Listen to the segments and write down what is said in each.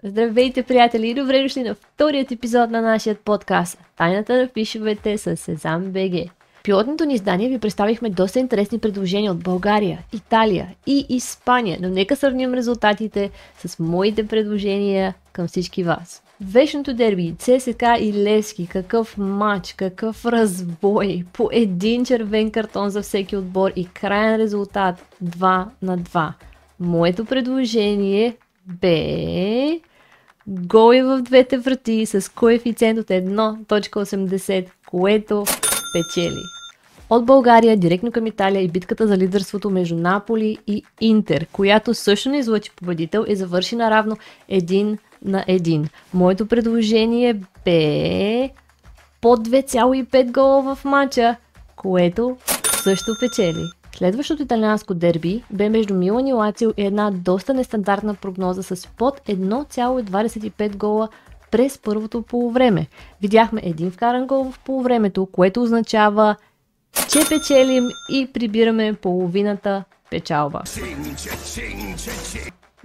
Здравейте, приятели, и добре дошли на вторият епизод на нашия подкаст Тайната на фишовете с Сезам БГ. В пилотното ни издание ви представихме доста интересни предложения от България, Италия и Испания, но нека сравним резултатите с моите предложения към всички вас. Вечното дерби, ЦСКА и Левски, какъв матч, какъв разбой, по един червен картон за всеки отбор и крайен резултат 2-2. Моето предложение бе голи в двете врати с коефициент от 1.80, което печели. От България директно към Италия и битката за лидерството между Наполи и Интер, която също не излъчи победител и завърши наравно 1-1. Моето предложение бе под 2,5 гола в матча, което също печели. Следващото италианско дерби бе между Милан и Лацио и една доста нестандартна прогноза с под 1,25 гола през първото полувреме. Видяхме един вкаран гол в полувремето, което означава, че печелим и прибираме половината печалба.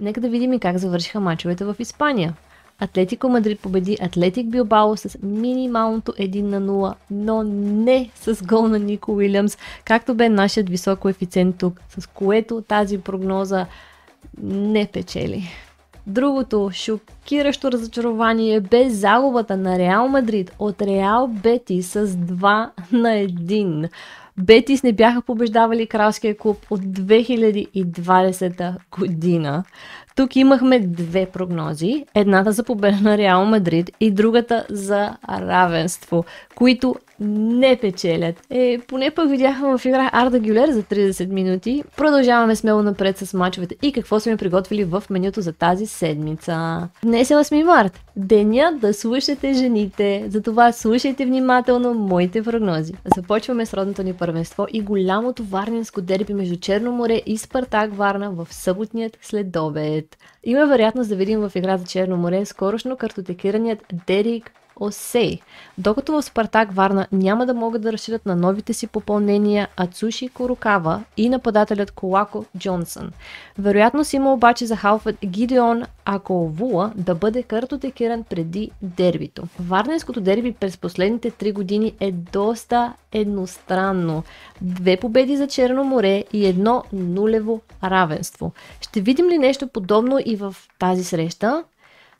Нека да видим и как завършиха мачовете в Испания. Атлетико Мадрид победи Атлетик Билбао с минималното 1-0, но не с гол на Нико Уилямс, както бе нашият висок коефициент тук, с което тази прогноза не печели. Другото шокиращо разочарование бе загубата на Реал Мадрид от Реал Бетис с 2-1. Бетис не бяха побеждавали кралския клуб от 2020 година. Тук имахме две прогнози. Едната за победа на Реал Мадрид и другата за равенство, които не печелят. Поне пък видяхме в игра Арда Гюлер за 30 минути. Продължаваме смело напред с мачовете и какво сме приготвили в менюто за тази седмица. Днес е 8 март. Деня да слушате жените. Затова слушайте внимателно моите прогнози. Започваме с родното ни първенство и голямото варненско дерби между Черно море и Спартак Варна в съботният следобед. Има вероятност да видим в игра за Черно море скорошно картотекираният Дерик Осей, докато в Спартак Варна няма да могат да разчитат на новите си попълнения Ацуши Корокава и нападателят Колако Джонсън. Вероятност има обаче за халфът Гидеон Аколвула да бъде картотекиран преди дербито. Варненското дерби през последните 3 години е доста едностранно. 2 победи за Черно море и 1 нулево равенство. Ще видим ли нещо подобно и в тази среща?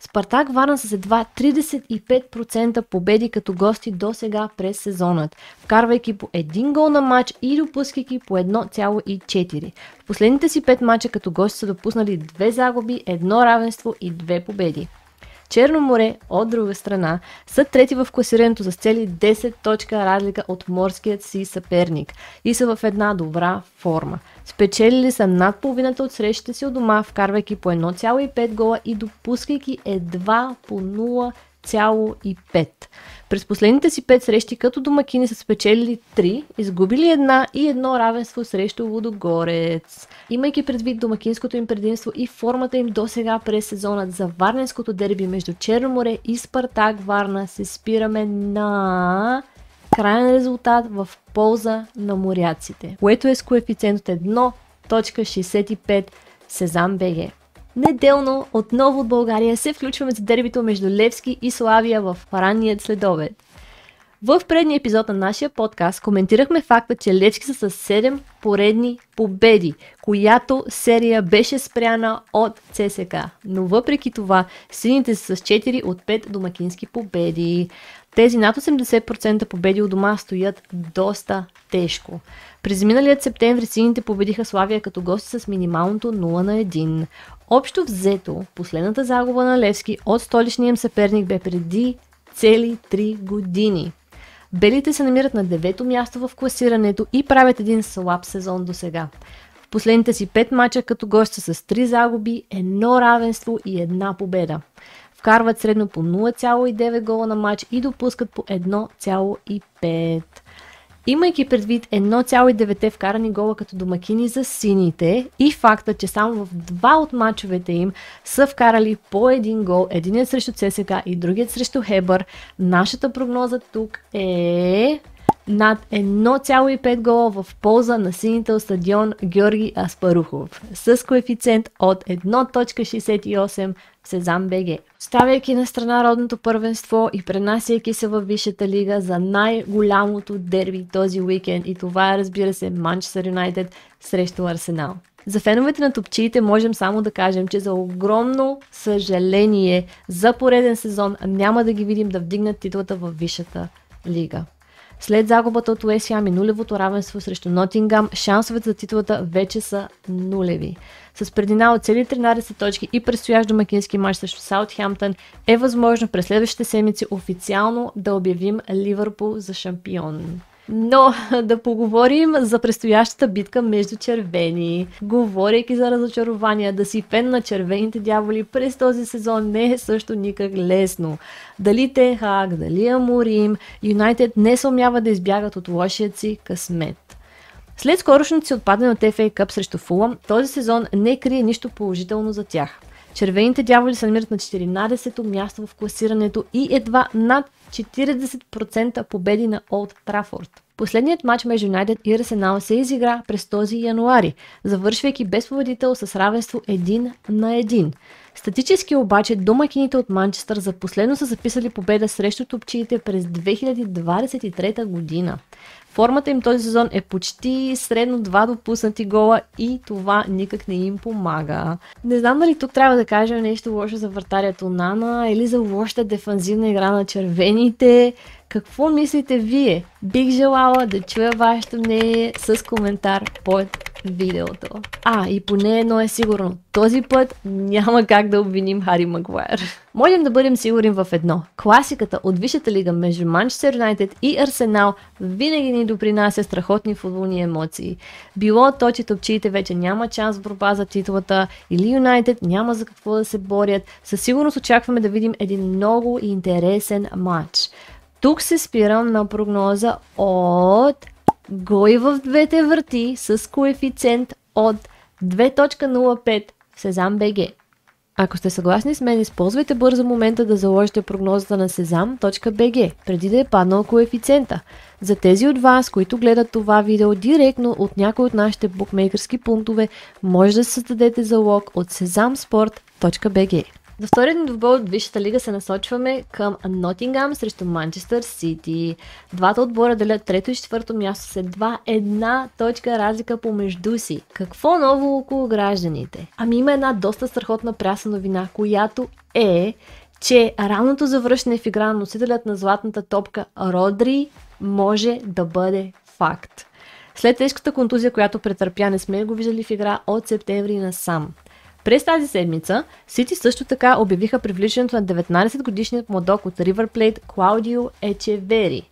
Спартак Варна с едва 35% победи като гости до сега през сезонът, вкарвайки по 1 гол на матч и допускайки по 1,4. В последните си 5 мача като гости са допуснали 2 загуби, 1 равенство и 2 победи. Черно море, от друга страна, са трети в класирането с цели 10 точка разлика от морският си съперник и са в една добра форма. Спечелили са над половината от срещите си от дома, вкарвайки по 1,5 гола и допускайки едва по 0,5. През последните си 5 срещи като домакини са спечелили 3, изгубили една и 1 равенство срещу Лудогорец. Имайки предвид домакинското им предимство и формата им до сега през сезонът, за варненското дерби между Черно море и Спартак Варна се спираме на крайен резултат в полза на моряците, което е с коефициент от 1.65 Сезам БГ. Неделно отново от България се включваме за дербито между Левски и Славия в ранният следобед. В предния епизод на нашия подкаст коментирахме факта, че Левски са с 7 поредни победи, която серия беше спряна от ЦСКА. Но въпреки това, сините са с 4 от 5 домакински победи. Тези над 80% победи у дома стоят доста тежко. През миналият септември сините победиха Славия като гости с минималното 0-1. Общо взето, последната загуба на Левски от столичния им съперник бе преди цели 3 години. Белите се намират на 9-то място в класирането и правят един слаб сезон до сега. В последните си 5 мача като гости с 3 загуби, 1 равенство и 1 победа. Вкарват средно по 0,9 гола на матч и допускат по 1,5. Имайки предвид 1,9 вкарани гола като домакини за сините и факта, че само в 2 от мачовете им са вкарали по 1 гол, единият срещу ЦСКА и другият срещу Хебър, нашата прогноза тук е над 1,5 гола в полза на сините от стадион Георги Аспарухов с коефициент от 1.68 в Сезам БГ. Ставайки на страна родното първенство и пренасяйки се във Висшата лига за най-голямото дерби този уикенд, и това е, разбира се, Манчестър Юнайтед срещу Арсенал. За феновете на топчиите можем само да кажем, че за огромно съжаление за пореден сезон няма да ги видим да вдигнат титлата във Висшата лига. След загубата от Уест Хем и нулевото равенство срещу Нотингам, шансовете за титлата вече са нулеви. С предина от цели 13 точки и предстоящ домакински матч срещу Саутхемптън е възможно през следващите седмици официално да обявим Ливърпул за шампион. Но да поговорим за предстоящата битка между червени. Говорейки за разочарования, да си фен на червените дяволи през този сезон не е също никак лесно. Дали Тен Хаг, дали Аморим, Юнайтед не съумява да избягат от лошият си късмет. След скорошното си отпадане от FA Cup срещу Фулъм, този сезон не крие нищо положително за тях. Червените дяволи се намират на 14-то място в класирането и едва над 40% победи на Олд Трафорд. Последният матч между Юнайтед и Арсенал се изигра през този януари, завършвайки без победител с равенство 1-1. Статически обаче домакините от Манчестър за последно са записали победа срещу топчиите през 2023 година. Формата им този сезон е почти средно 2 допуснати гола и това никак не им помага. Не знам дали тук трябва да кажем нещо лошо за вратарят Онана или за лошата дефанзивна игра на червените. Какво мислите вие? Бих желала да чуя вашето мнение с коментар под видеото. И поне едно е сигурно. Този път няма как да обвиним Хари Магуайр. Можем да бъдем сигурни в едно. Класиката от Висшата лига между Манчестър Юнайтед и Арсенал винаги ни допринася страхотни футболни емоции. Било то, че топчиите вече няма шанс в борба за титлата или Юнайтед няма за какво да се борят, със сигурност очакваме да видим един много интересен матч. Тук се спирам на прогноза от голи в двете врати с коефициент от 2.05 в Сезам БГ. Ако сте съгласни с мен, използвайте бързо момента да заложите прогнозата на Sezam.bg, преди да е паднал коефициента. За тези от вас, които гледат това видео директно от някой от нашите букмейкърски пунктове, може да създадете залог от sezamsport.bg. За вторият ни двубой от Висшата лига се насочваме към Нотингам срещу Манчестър Сити. Двата отбора делят трето и четвърто място с едва една точка разлика помежду си. Какво ново около гражданите? Има една доста страхотна прясна новина, която е, че ранното завръщане в игра на носителят на златната топка Родри може да бъде факт. След тежката контузия, която претърпя, не сме го виждали в игра от септември насам. През тази седмица Сити също така обявиха привличането на 19-годишният младок от Ривър Плейт Клаудио Ечевери.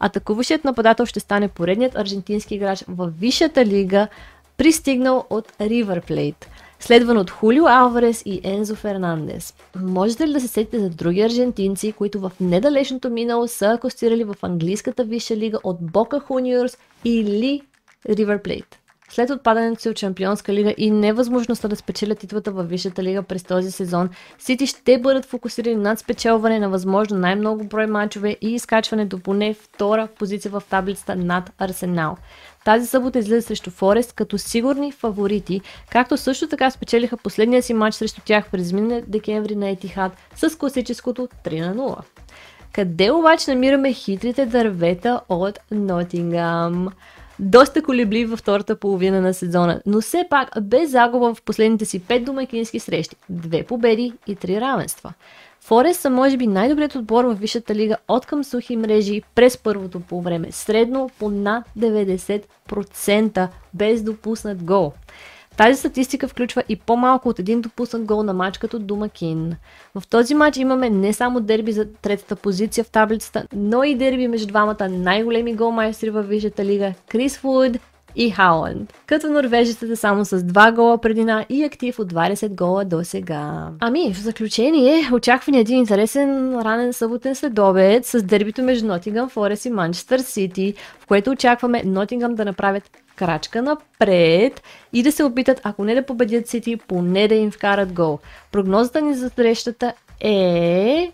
Атакуващият нападател ще стане поредният аржентински играч във Висшата лига, пристигнал от Ривър Плейт, следван от Хулио Алварес и Ензо Фернандес. Можете ли да се сетите за други аржентинци, които в недалечното минало са акостирали в английската Висша лига от Бока Хуниорс или Ривър Плейт? След отпадането си от Шампионска лига и невъзможността да спечелят титлата във Висшата лига през този сезон, Сити ще бъдат фокусирани над спечелване на възможно най-много брой мачове и изкачване до поне втора позиция в таблицата над Арсенал. Тази събота излиза срещу Форест като сигурни фаворити, както също така спечелиха последния си матч срещу тях през миналия декември на Етихад с класическото 3-0. Къде обаче намираме хитрите дървета от Нотингам? Доста колебли във втората половина на сезона, но все пак без загуба в последните си 5 домакински срещи, 2 победи и 3 равенства. Форест са може би най-добрият отбор в Висшата лига от към сухи мрежи през първото полувреме, средно по над 90% без допуснат гол. Тази статистика включва и по-малко от един допуснат гол на мач като домакин. В този мач имаме не само дерби за третата позиция в таблицата, но и дерби между двамата най-големи голмайстри във Висшата лига – Крис Вуд и Халанд. Като норвежците само с 2 гола предина и актив от 20 гола до сега. В заключение, очаквани един интересен ранен съботен следобед с дербито между Нотингъм Форест и Манчестър Сити, в което очакваме Нотингъм да направят крачка напред и да се опитат, ако не да победят Сити, поне да им вкарат гол. Прогнозата ни за срещата е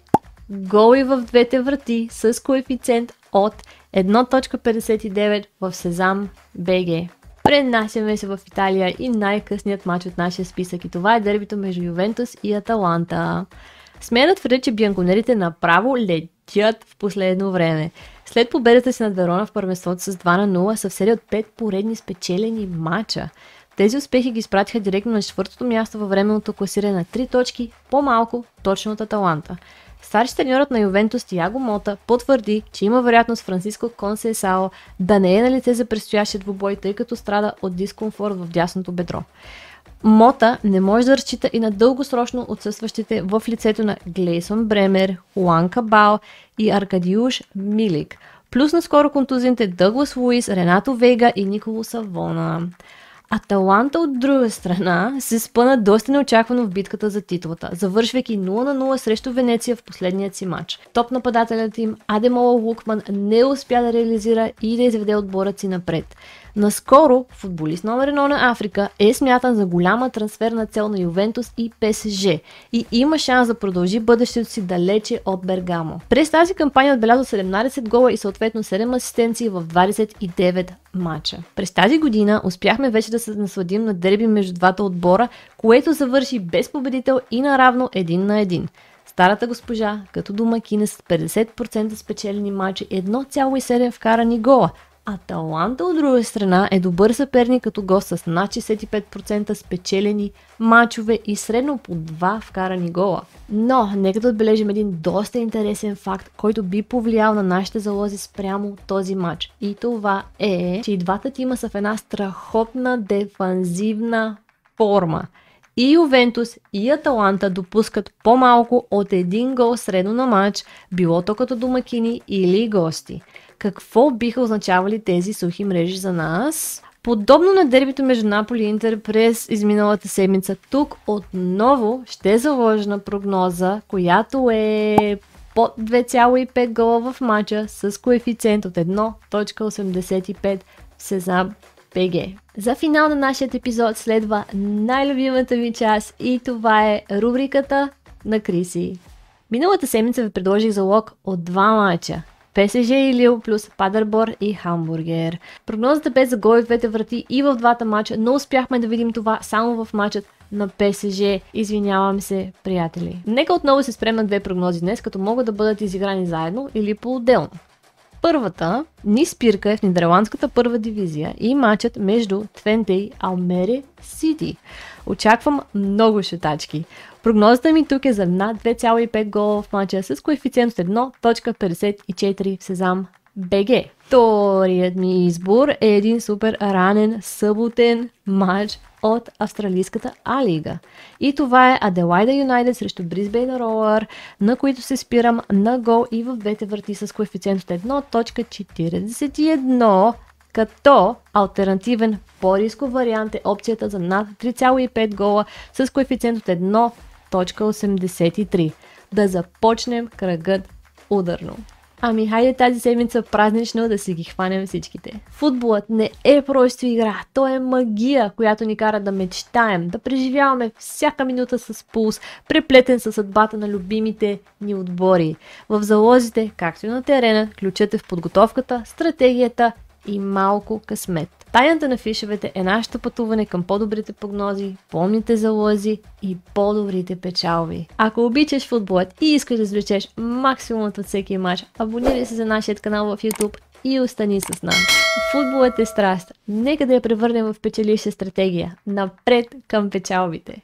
голи в двете врати с коефициент от 1.59 в Сезам БГ. Пренасяме се в Италия и най-късният матч от нашия списък и това е дербито между Ювентус и Аталанта. Смея да твърдя, че бянконерите направо летят в последно време. След победата си над Верона в първенството с 2-0 са в серия от 5 поредни спечелени матча. Тези успехи ги изпратиха директно на четвъртото място във временното класиране на 3 точки, по-малко точно от Аталанта. Старши треньорът на Ювентус Тиаго Мота потвърди, че има вероятност Франциско Консейсао да не е на лице за предстоящия двубой, тъй като страда от дискомфорт в дясното бедро. Мота не може да разчита и на дългосрочно отсъстващите в лицето на Глейсон Бремер, Хуан Кабал и Аркадиуш Милик, плюс наскоро контузените Дъглас Луис, Ренато Вейга и Николо Савона. Аталанта от друга страна се спъна доста неочаквано в битката за титлата, завършвайки 0-0 срещу Венеция в последният си матч. Топ нападателят им Адемола Лукман не успя да реализира и да изведе отборът си напред. Наскоро футболист номер 1 на Африка е смятан за голяма трансферна цел на Ювентус и ПСЖ и има шанс да продължи бъдещето си далече от Бергамо. През тази кампания отбеляза 17 гола и съответно 7 асистенции в 29 матча. През тази година успяхме вече да се насладим на дерби между двата отбора, което завърши без победител и наравно 1-1. Старата госпожа като домакина с 50% спечелени матчи, 1,7 вкарани гола. Аталанта от друга страна е добър съперник като гост с над 65% спечелени мачове и средно по 2 вкарани гола. Но нека да отбележим един доста интересен факт, който би повлиял на нашите залози спрямо този матч. И това е, че и двата тима са в една страхотна дефанзивна форма. И Ювентус, и Аталанта допускат по-малко от 1 гол средно на матч, било то като домакини или гости. Какво биха означавали тези сухи мрежи за нас? Подобно на дербито между Наполи и Интер през изминалата седмица, тук отново ще заложа на прогноза, която е под 2,5 гола в матча с коефициент от 1.85 в Сезам БГ. За финал на нашия епизод следва най-любимата ми част и това е рубриката на Криси. Миналата седмица ви предложих залог от 2 матча. ПСЖ и Лил плюс Падербор и Хамбургер. Прогнозата бе за гол в двете врати и в двата матча, но успяхме да видим това само в матчът на ПСЖ. Извинявам се, приятели. Нека отново се спрем на 2 прогнози днес, като могат да бъдат изиграни заедно или по-отделно. Първата ни спирка е в нидерландската първа дивизия и матчът между Твенте и Алмере Сити. Очаквам много шутачки. Прогнозата ми тук е за над 2,5 гола в матча с коефициент от 1.54 в Сезам БГ. Вторият ми избор е един супер ранен съботен матч от австралийската А-лига. И това е Аделайда Юнайтед срещу Брисбейн Роуър, на които се спирам на гол и в двете врати с коефициент от 1.41, като алтернативен по-рисков вариант е опцията за над 3,5 гола с коефициент от 1.83. Да започнем кръгът ударно. Ами хайде тази седмица празнично да си ги хванем всичките. Футболът не е просто игра, то е магия, която ни кара да мечтаем, да преживяваме всяка минута с пулс, преплетен със съдбата на любимите ни отбори. В залозите, както и на терена, ключът е в подготовката, стратегията и малко късмет. Тайната на фишевете е нашето пътуване към по-добрите прогнози, помните залози и по-добрите печалби. Ако обичаш футболът и искаш да извлечеш максимумът от всеки матч, абонирай се за нашия канал в YouTube и остани с нас. Футболът е страст. Нека да я превърнем в печеливша стратегия. Напред към печалбите!